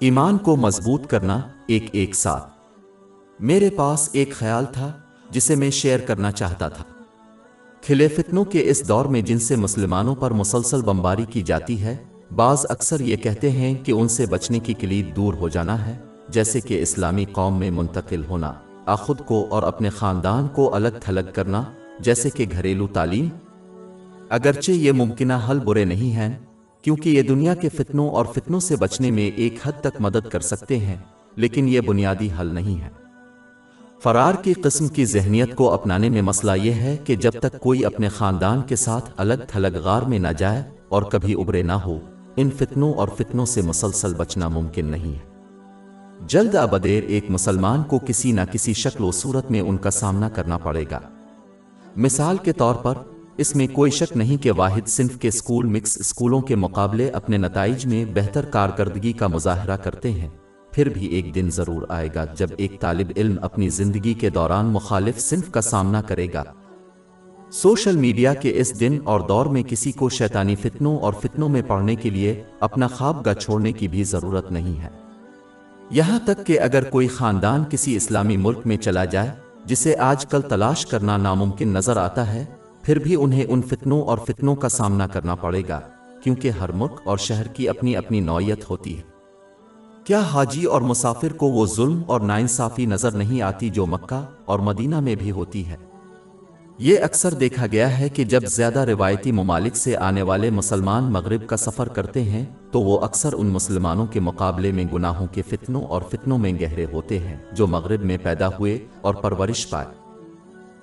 ایمان کو مضبوط کرنا ایک ساتھ میرے پاس ایک خیال تھا جسے میں شیئر کرنا چاہتا تھا۔ کھلے فتنوں کے اس دور میں جن سے مسلمانوں پر مسلسل بمباری کی جاتی ہے، بعض اکثر یہ کہتے ہیں کہ ان سے بچنے کی کلید دور ہو جانا ہے، جیسے کہ اسلامی قوم میں منتقل ہونا، خود کو اور اپنے خاندان کو الگ تھلگ کرنا، جیسے کہ گھریلو تعلیم۔ اگرچہ یہ ممکنہ حل برے نہیں ہیں، کیونکہ یہ دنیا کے فتنوں اور فتنوں سے بچنے میں ایک حد تک مدد کر سکتے ہیں، لیکن یہ بنیادی حل نہیں ہے۔ فرار کی قسم کی ذہنیت کو اپنانے میں مسئلہ یہ ہے کہ جب تک کوئی اپنے خاندان کے ساتھ الگ تھلگ غار میں نہ جائے اور کبھی ابھرے نہ ہو، ان فتنوں اور فتنوں سے مسلسل بچنا ممکن نہیں ہے۔ جلد ابدیر ایک مسلمان کو کسی نہ کسی شکل و صورت میں ان کا سامنا کرنا پڑے گا۔ مثال کے طور پر، اس میں کوئی شک نہیں کہ واحد صنف کے اسکول مکس اسکولوں کے مقابلے اپنے نتائج میں بہتر کارکردگی کا مظاہرہ کرتے ہیں۔ پھر بھی ایک دن ضرور آئے گا جب ایک طالب علم اپنی زندگی کے دوران مخالف صنف کا سامنا کرے گا۔ سوشل میڈیا کے اس دن اور دور میں کسی کو شیطانی فتنوں اور فتنوں میں پڑنے کے لیے اپنا خوابگاہ چھوڑنے کی بھی ضرورت نہیں ہے۔ یہاں تک کہ اگر کوئی خاندان کسی اسلامی ملک میں چلا جائے جسے آج کل تلاش کرنا ناممکن نظر آتا ہے، پھر بھی انہیں ان فتنوں اور فتنوں کا سامنا کرنا پڑے گا، کیونکہ ہر ملک اور شہر کی اپنی اپنی نوعیت ہوتی ہے۔ کیا حاجی اور مسافر کو وہ ظلم اور ناانصافی نظر نہیں آتی جو مکہ اور مدینہ میں بھی ہوتی ہے؟ یہ اکثر دیکھا گیا ہے کہ جب زیادہ روایتی ممالک سے آنے والے مسلمان مغرب کا سفر کرتے ہیں تو وہ اکثر ان مسلمانوں کے مقابلے میں گناہوں کے فتنوں اور فتنوں میں گہرے ہوتے ہیں جو مغرب میں پیدا ہوئے اور پرورش پائے۔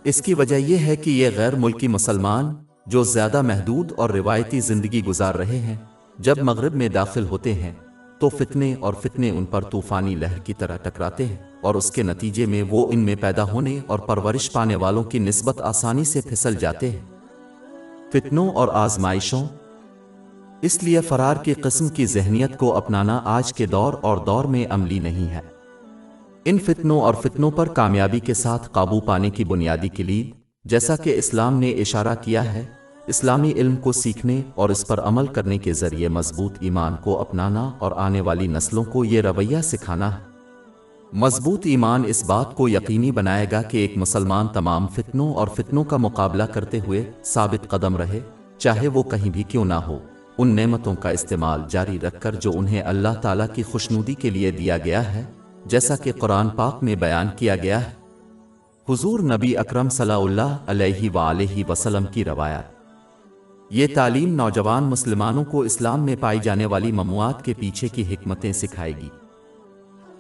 اس کی وجہ یہ ہے کہ یہ غیر ملکی مسلمان جو زیادہ محدود اور روایتی زندگی گزار رہے ہیں، جب مغرب میں داخل ہوتے ہیں تو فتنے ان پر طوفانی لہر کی طرح ٹکراتے ہیں، اور اس کے نتیجے میں وہ ان میں پیدا ہونے اور پرورش پانے والوں کی نسبت آسانی سے پھسل جاتے ہیں۔ فتنوں اور آزمائشوں۔ اس لیے فرار کی قسم کی ذہنیت کو اپنانا آج کے دور میں عملی نہیں ہے۔ ان فتنوں اور فتنوں پر کامیابی کے ساتھ قابو پانے کی بنیادی کلید، جیسا کہ اسلام نے اشارہ کیا ہے، اسلامی علم کو سیکھنے اور اس پر عمل کرنے کے ذریعے مضبوط ایمان کو اپنانا اور آنے والی نسلوں کو یہ رویہ سکھانا ہے۔ مضبوط ایمان اس بات کو یقینی بنائے گا کہ ایک مسلمان تمام فتنوں اور فتنوں کا مقابلہ کرتے ہوئے ثابت قدم رہے، چاہے وہ کہیں بھی کیوں نہ ہو، ان نعمتوں کا استعمال جاری رکھ کر جو انہیں اللہ تعالیٰ کی خوشنودی کے لیے دیا گیا ہے، جیسا کہ قرآن پاک میں بیان کیا گیا ہے۔ حضور نبی اکرم صلی اللہ علیہ وآلہ وسلم کی روایات۔ یہ تعلیم نوجوان مسلمانوں کو اسلام میں پائی جانے والی ممنوعات کے پیچھے کی حکمتیں سکھائے گی۔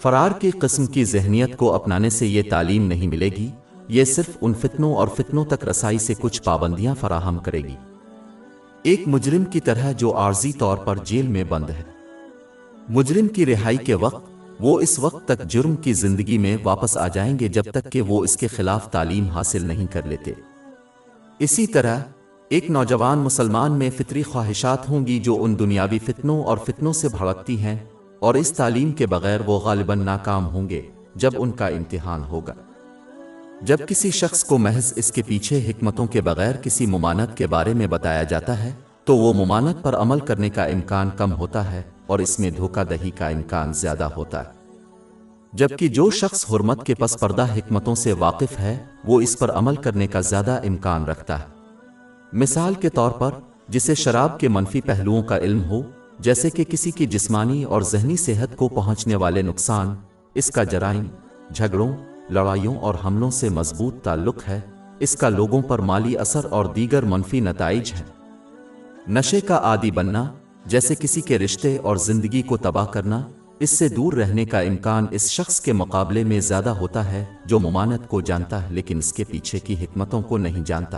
فرار کی قسم کی ذہنیت کو اپنانے سے یہ تعلیم نہیں ملے گی، یہ صرف ان فتنوں اور فتنوں تک رسائی سے کچھ پابندیاں فراہم کرے گی، ایک مجرم کی طرح جو عارضی طور پر جیل میں بند ہے۔ مجرم کی رہائی کے وقت وہ اس وقت تک جرم کی زندگی میں واپس آ جائیں گے جب تک کہ وہ اس کے خلاف تعلیم حاصل نہیں کر لیتے۔ اسی طرح ایک نوجوان مسلمان میں فطری خواہشات ہوں گی جو ان دنیاوی فتنوں اور فتنوں سے بھڑکتی ہیں، اور اس تعلیم کے بغیر وہ غالباً ناکام ہوں گے جب ان کا امتحان ہوگا۔ جب کسی شخص کو محض اس کے پیچھے حکمتوں کے بغیر کسی ممانعت کے بارے میں بتایا جاتا ہے تو وہ ممانعت پر عمل کرنے کا امکان کم ہوتا ہے اور اس میں دھوکہ دہی کا امکان زیادہ ہوتا ہے، جبکہ جو شخص حرمت کے پس پردہ حکمتوں سے واقف ہے وہ اس پر عمل کرنے کا زیادہ امکان رکھتا ہے۔ مثال کے طور پر، جسے شراب کے منفی پہلوؤں کا علم ہو، جیسے کہ کسی کی جسمانی اور ذہنی صحت کو پہنچنے والے نقصان، اس کا جرائم، جھگڑوں، لڑائیوں اور حملوں سے مضبوط تعلق ہے، اس کا لوگوں پر مالی اثر اور دیگر منفی نتائج ہیں۔ نشے کا عادی بننا، جیسے کسی کے رشتے اور زندگی کو تباہ کرنا، اس سے دور رہنے کا امکان اس شخص کے مقابلے میں زیادہ ہوتا ہے جو ممانعت کو جانتا ہے لیکن اس کے پیچھے کی حکمتوں کو نہیں جانتا۔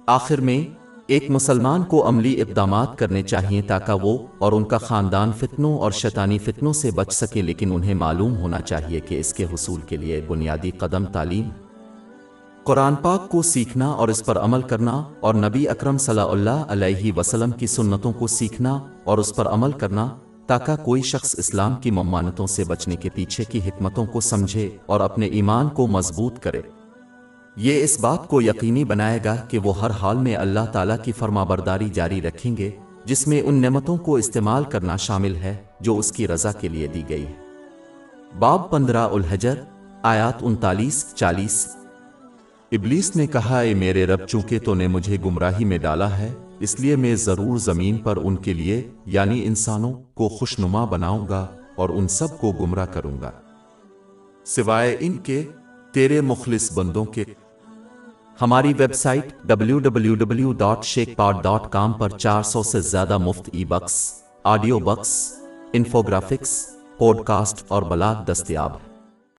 آخر میں، ایک مسلمان کو عملی اقدامات کرنے چاہیے تاکہ وہ اور ان کا خاندان فتنوں اور شیطانی فتنوں سے بچ سکے، لیکن انہیں معلوم ہونا چاہیے کہ اس کے حصول کے لیے بنیادی قدم تعلیم، قرآن پاک کو سیکھنا اور اس پر عمل کرنا، اور نبی اکرم صلی اللہ علیہ وسلم کی سنتوں کو سیکھنا اور اس پر عمل کرنا، تاکہ کوئی شخص اسلام کی ممانعتوں سے بچنے کے پیچھے کی حکمتوں کو سمجھے اور اپنے ایمان کو مضبوط کرے۔ یہ اس بات کو یقینی بنائے گا کہ وہ ہر حال میں اللہ تعالیٰ کی فرمانبرداری جاری رکھیں گے، جس میں ان نعمتوں کو استعمال کرنا شامل ہے جو اس کی رضا کے لیے دی گئی ہے۔ باب 15 الحجر آیات 39-40۔ ابلیس نے کہا، اے میرے رب، چونکہ تو نے مجھے گمراہی میں ڈالا ہے، اس لیے میں ضرور زمین پر ان کے لیے یعنی انسانوں کو خوشنما بناؤں گا اور ان سب کو گمراہ کروں گا سوائے ان کے تیرے مخلص بندوں کے۔ ہماری ویب سائٹ www.sheikhpod.com پر 400 سے زیادہ مفت e books, audio books, infographics, podcast اور بلاگ دستیاب ہیں۔